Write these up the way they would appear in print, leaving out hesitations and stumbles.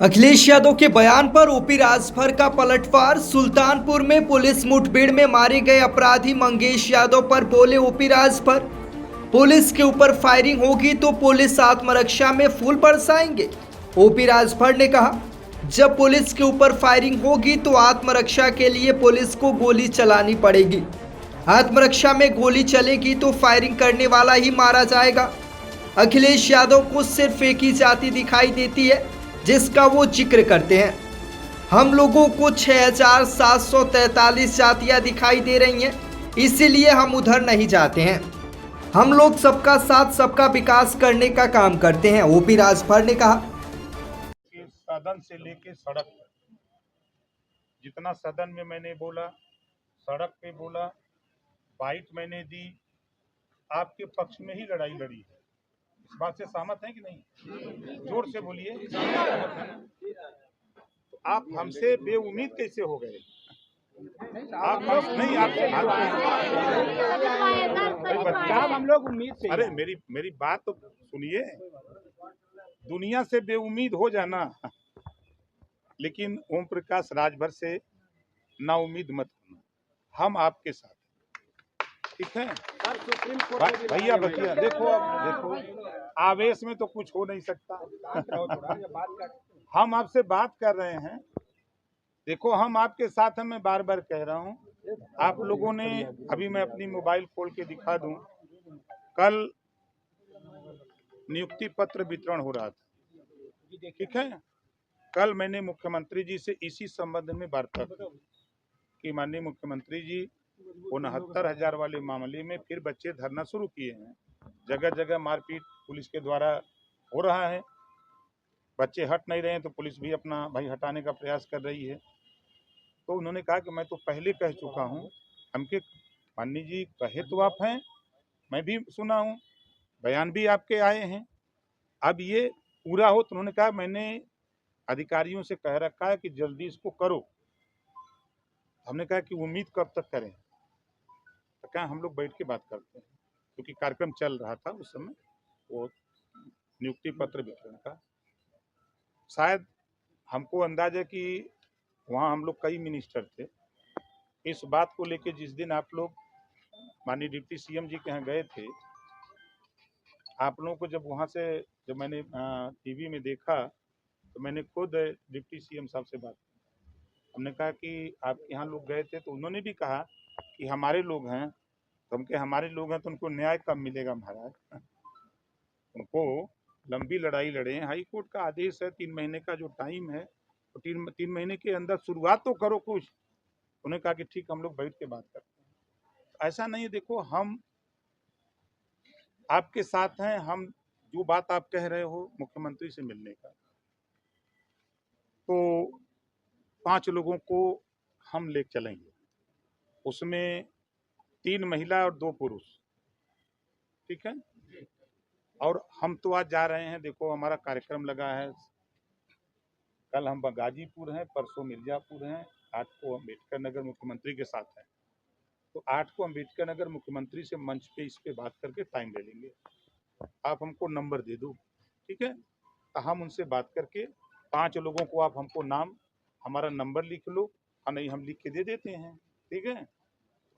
अखिलेश यादव के बयान पर ओपी राजभर का पलटवार। सुल्तानपुर में पुलिस मुठभेड़ में मारे गए अपराधी मंगेश यादव पर बोले ओपी राजभर, पुलिस के ऊपर फायरिंग होगी तो पुलिस आत्मरक्षा में फूल बरसाएंगे। ओपी राजभर ने कहा, जब पुलिस के ऊपर फायरिंग होगी तो आत्मरक्षा के लिए पुलिस को गोली चलानी पड़ेगी। आत्मरक्षा में गोली चलेगी तो फायरिंग करने वाला ही मारा जाएगा। अखिलेश यादव को सिर्फ एक ही जाति दिखाई देती है जिसका वो जिक्र करते हैं। हम लोगों को 6743 जातियां दिखाई दे रही हैं, इसीलिए हम उधर नहीं जाते हैं। हम लोग सबका साथ सबका विकास करने का काम करते हैं। ओपी राजभर ने कहा, सदन से लेके सड़क तक जितना सदन में मैंने बोला, सड़क पे बोला, बाइट मैंने दी, आपके पक्ष में ही लड़ाई लड़ी है। इस बात से सहमत हैं कि नहीं? जोर से बोलिए। तो आप हमसे बेउम्मीद कैसे हो गए? आप नहीं, हम लोग उम्मीद से। अरे मेरी बात तो सुनिए। दुनिया से बेउम्मीद हो जाना, लेकिन ओम प्रकाश राजभर से ना उम्मीद मत होना। हम आपके साथ, ठीक है भैया? देखो, अब देखो, आवेश में तो कुछ हो नहीं सकता। हम आपसे बात कर रहे हैं। देखो, हम आपके साथ हैं। मैं बार बार कह रहा हूं, आप लोगों ने, अभी मैं अपनी मोबाइल खोल के दिखा दूं, कल नियुक्ति पत्र वितरण हो रहा था, ठीक है? कल मैंने मुख्यमंत्री जी से इसी संबंध में वार्ता की कि माननीय मुख्यमंत्री जी, 69,000 वाले मामले में फिर बच्चे धरना शुरू किए हैं। जगह जगह मारपीट पुलिस के द्वारा हो रहा है, बच्चे हट नहीं रहे हैं, तो पुलिस भी अपना भाई हटाने का प्रयास कर रही है। तो उन्होंने कहा कि मैं तो पहले कह चुका हूं, हमके माननीय जी कहे तो आप हैं, मैं भी सुना हूं, बयान भी आपके आए हैं, अब ये पूरा हो। तो उन्होंने कहा, मैंने अधिकारियों से कह रखा है कि जल्दी इसको करो। हमने कहा कि उम्मीद कब तक करें? तो क्या हम लोग बैठ के बात करते हैं, क्योंकि कार्यक्रम चल रहा था उस समय, वो नियुक्ति पत्र वितरण का। शायद हमको अंदाजा है कि वहाँ हम लोग कई मिनिस्टर थे। इस बात को लेके जिस दिन आप लोग माननीय डिप्टी सीएम जी के यहाँ गए थे, आप लोगों को जब मैंने टीवी में देखा, तो मैंने खुद डिप्टी सीएम साहब से बात की। हमने कहा कि आपके यहाँ लोग गए थे, तो उन्होंने भी कहा कि हमारे लोग हैं। तो हम हमारे लोग हैं तो उनको न्याय कब मिलेगा महाराज? उनको लंबी लड़ाई लड़े हैं, हाई कोर्ट का आदेश है 3 महीने का जो टाइम है, तो 3 महीने के अंदर शुरुआत तो करो कुछ। उन्होंने कहा कि ठीक, हम लोग बैठ के बात करते हैं। ऐसा नहीं है, देखो, हम आपके साथ हैं। हम जो बात आप कह रहे हो मुख्यमंत्री से मिलने का, तो 5 लोगों को हम ले चलेंगे, उसमें 3 महिला और 2 पुरुष, ठीक है? और हम तो आज जा रहे हैं, देखो हमारा कार्यक्रम लगा है। कल हम गाजीपुर हैं, परसों मिर्जापुर हैं, 8 को अम्बेडकर नगर मुख्यमंत्री के साथ हैं। तो 8 को अम्बेडकर नगर मुख्यमंत्री से मंच पे इस पे बात करके टाइम ले लेंगे। आप हमको नंबर दे दो, ठीक है? तो हम उनसे बात करके 5 लोगों को आप हमको नाम, हमारा नंबर लिख लो, और नहीं हम लिख के दे देते हैं, ठीक है?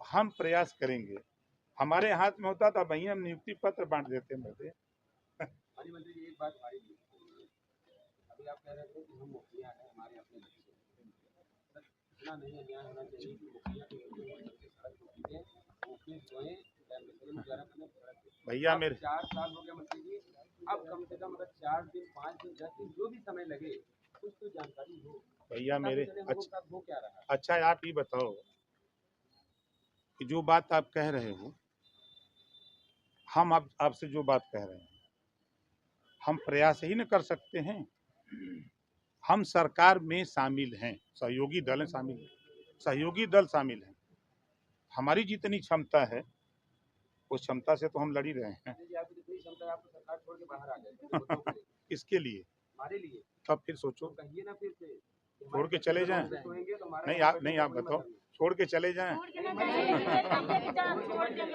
हम प्रयास करेंगे। हमारे हाथ में होता तो वहीं हम नियुक्ति पत्र बांट देते हैं। मंत्री जी, एक बात भाई, अभी आप कह रहे थे कि हम मुखिया हैं, हमारे अपने इतना नहीं अन्याय होना चाहिए कि मुखिया के सड़क रोकी है, मुखिया सोए गुजारा करने सड़क। भैया मेरे 4 साल हो गया मंत्री जी, अब कम से कम अगर 4 दिन, 5 दिन, 10 दिन, जो भी समय लगे, कुछ तो जानकारी हो भैया मेरे। हो क्या रहा? अच्छा, आप ये बताओ कि जो बात आप कह रहे हो, हम आपसे जो बात कह रहे हैं, हम प्रयास ही न कर सकते हैं? हम सरकार में शामिल हैं, सहयोगी दल शामिल हैं, सहयोगी दल शामिल हैं। हमारी जितनी क्षमता है, उस क्षमता से तो हम लड़ ही रहे हैं। सरकार छोड़ के बाहर आ जाए किसके लिए? हमारे लिए। तब फिर सोचो, कहिए ना, फिर से छोड़ के चले जाएं? नहीं, आप बताओ, छोड़ के चले जाएं?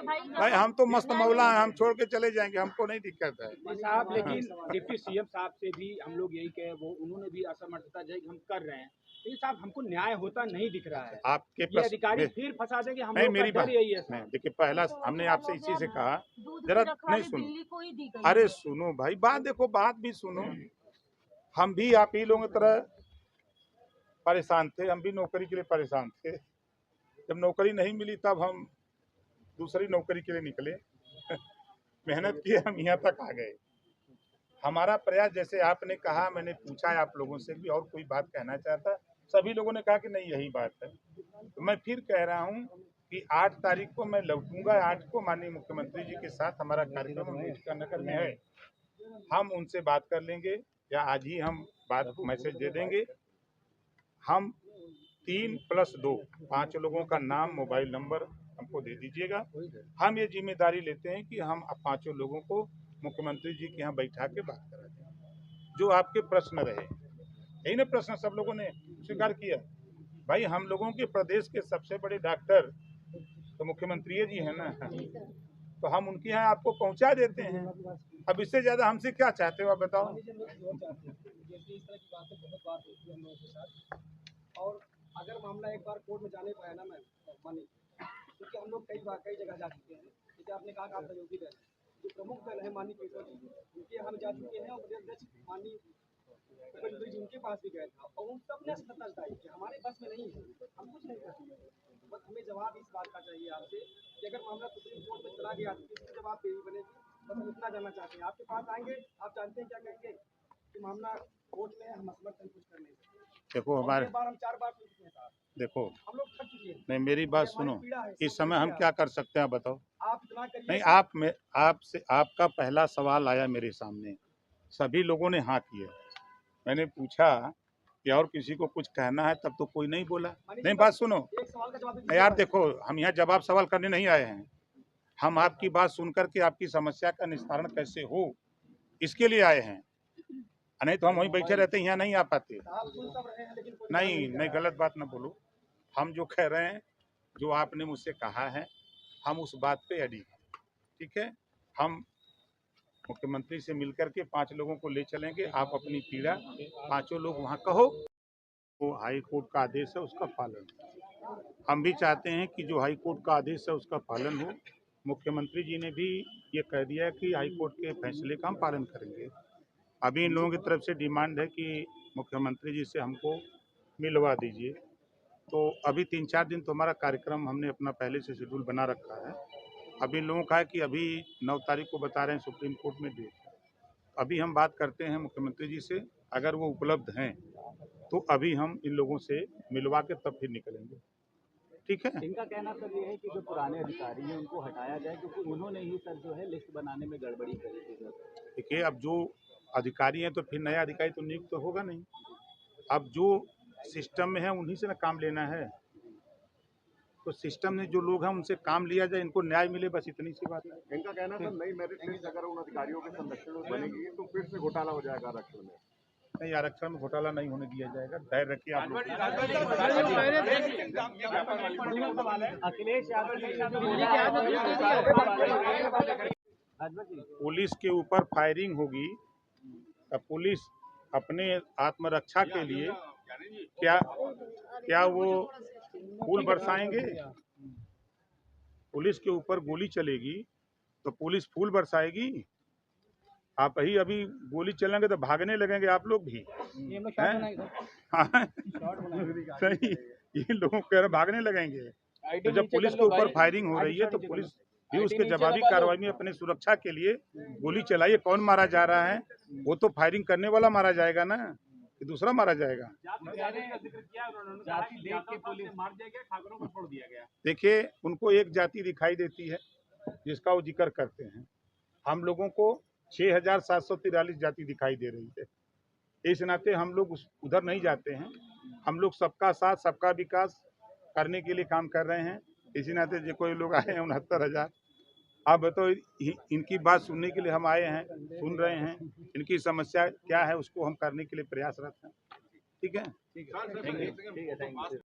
भाई भाई हम तो मस्त मौला हैं, हम छोड़ के चले जाएंगे, हमको नहीं दिक्कत है। साहब, लेकिन डिप्टी सीएम साहब से भी हम लोग यही कहे, वो उन्होंने भी असमर्थता जो है कि हम कर रहे हैं, लेकिन साहब हमको न्याय होता नहीं दिख रहा है। आपके ये अधिकारी फिर फंसा देंगे हम नहीं, लोग मेरी का बात डर यही है नहीं, साहब। देखिए पहला हमने आपसे इसी से कहा, जरा नहीं सुनो, अरे सुनो भाई, बात देखो, बात भी सुनो। हम भी आप ही लोगों की तरह परेशान थे, हम भी नौकरी के लिए परेशान थे। जब नौकरी नहीं मिली तब हम दूसरी नौकरी के लिए निकले। मेहनत किए, हम यहाँ तक आ गए। हमारा प्रयास, जैसे आपने कहा, मैंने पूछा है आप लोगों से भी, और कोई बात कहना चाहता, सभी लोगों ने कहा कि नहीं यही बात है। तो मैं फिर कह रहा हूँ कि 8 तारीख को मैं लौटूंगा। 8 को माननीय मुख्यमंत्री जी के साथ हमारा कार्यक्रम अम्बेडकर नगर में है। हम उनसे बात कर लेंगे, या आज ही हम बात मैसेज दे देंगे। हम 3+2 5 लोगों का नाम, मोबाइल नंबर हमको दे दीजिएगा। हम ये जिम्मेदारी लेते हैं कि हम 5 लोगों को मुख्यमंत्री जी के यहाँ बैठा के बात करा दें। जो आपके प्रश्न रहे, यही ना प्रश्न सब लोगों ने स्वीकार किया। भाई हम लोगों के प्रदेश के सबसे बड़े डॉक्टर तो मुख्यमंत्री जी हैं ना, तो हम उनके यहाँ आपको पहुँचा देते हैं। अब इससे ज्यादा हमसे क्या चाहते हो आप बताओ। और अगर मामला एक बार कोर्ट में जाने पाया ना मैं मानी, क्योंकि हम लोग कई जगह जा चुके हैं। जैसे आपने कहा कि आप सहयोगी दल, जो प्रमुख दल है माननीय केशव जी, उनके हम जा चुके हैं, और प्रदेश अध्यक्ष माननीय जी उनके पास भी गए था, और उन सब ने सतर्कता बताई कि हमारे बस में नहीं है, हम कुछ नहीं कर सकते। बस हमें जवाब इस बात का चाहिए आपसे कि अगर मामला सुप्रीम कोर्ट में चला गया तो किसकी जवाबदेही बनेगी। बस हम इतना जानना चाहते हैं, आपके पास आएंगे, आप जानते हैं क्या कहेंगे कि मामला कोर्ट में हम असमर्थ कुछ कर नहीं सकते। देखो हमारे हम 4 बार पूछ चुके हैं साहब, देखो हम लोग थक चुके हैं। नहीं, मेरी बात सुनो, इस समय हम क्या कर सकते हैं बताओ। आप इतना करिए। नहीं, आप में आपसे आपका पहला सवाल आया मेरे सामने, सभी लोगों ने हाँ किया। मैंने पूछा कि और किसी को कुछ कहना है, तब तो कोई नहीं बोला। नहीं, बात सुनो एक सवाल का जवाब दीजिए। नहीं यार, देखो हम यहाँ जवाब सवाल करने नहीं आए हैं। हम आपकी बात सुन करके आपकी समस्या का निस्तारण कैसे हो, इसके लिए आए हैं। नहीं तो हम वहीं बैठे रहते, यहाँ नहीं आ पाते। आप सुन सब रहे हैं, लेकिन कोई नहीं, गलत बात ना बोलो। हम जो कह रहे हैं, जो आपने मुझसे कहा है, हम उस बात पे अड़ी हैं। ठीक है, हम मुख्यमंत्री से मिलकर के 5 लोगों को ले चलेंगे। आप अपनी पीड़ा 5 लोग वहाँ कहो, वो हाई कोर्ट का आदेश है उसका पालन हो। हम भी चाहते हैं कि जो हाई कोर्ट का आदेश है उसका पालन हो। मुख्यमंत्री जी ने भी ये कह दिया है कि हाई कोर्ट के फैसले का हम पालन करेंगे। अभी इन लोगों की तरफ से डिमांड है कि मुख्यमंत्री जी से हमको मिलवा दीजिए। तो अभी 3-4 दिन तो हमारा कार्यक्रम हमने अपना पहले से शेड्यूल बना रखा है। अभी इन लोगों का है कि अभी 9 तारीख को बता रहे हैं सुप्रीम कोर्ट में डेट। अभी हम बात करते हैं मुख्यमंत्री जी से, अगर वो उपलब्ध हैं तो अभी हम इन लोगों से मिलवा के तब फिर निकलेंगे। ठीक है। इनका कहना सर ये है कि जो पुराने अधिकारी हैं उनको हटाया जाए, क्योंकि उन्होंने ही सर जो है लिस्ट बनाने में गड़बड़ी करी थी सर। देखिए, अब जो अधिकारी हैं तो फिर नया अधिकारी तो नियुक्त तो होगा नहीं। अब जो सिस्टम में है उन्हीं से ना काम लेना है। तो सिस्टम में जो लोग हैं उनसे काम लिया जाए, इनको न्याय मिले, बस इतनी सी बात है। इनका कहना था नई मेरिट लिस्ट अगर उन अधिकारियों के संरक्षण में बनेगी तो फिर से घोटाला हो जाएगा आरक्षण में। नहीं, आरक्षण में घोटाला नहीं होने दिया जाएगा, धैर्य रखिए आप लोग। अखिलेश पुलिस के ऊपर फायरिंग होगी तब पुलिस अपने आत्मरक्षा के लिए क्या वो फूल बरसाएंगे? पुलिस के ऊपर गोली चलेगी तो पुलिस फूल बरसाएगी? आप ही अभी गोली चलेंगे तो भागने लगेंगे आप लोग भी। सही, ये लोग कह रहे भागने लगेंगे। तो जब पुलिस के ऊपर फायरिंग हो रही है तो पुलिस भी उसके जवाबी कार्रवाई में अपने सुरक्षा के लिए गोली चलाइए। कौन मारा जा रहा है? वो तो फायरिंग करने वाला मारा जाएगा ना, कि दूसरा मारा जाएगा। देखिए, उनको एक जाति दिखाई देती है जिसका वो जिक्र करते हैं। हम लोगों को 6,743 जाति दिखाई दे रही है। इस नाते हम लोग उधर नहीं जाते हैं। हम लोग सबका साथ सबका विकास करने के लिए काम कर रहे हैं। इसी नाते जो कोई लोग आए हैं 69,000। आप बताओ, इनकी बात सुनने के लिए हम आए हैं, सुन रहे हैं। इनकी समस्या क्या है उसको हम करने के लिए प्रयासरत हैं। ठीक है।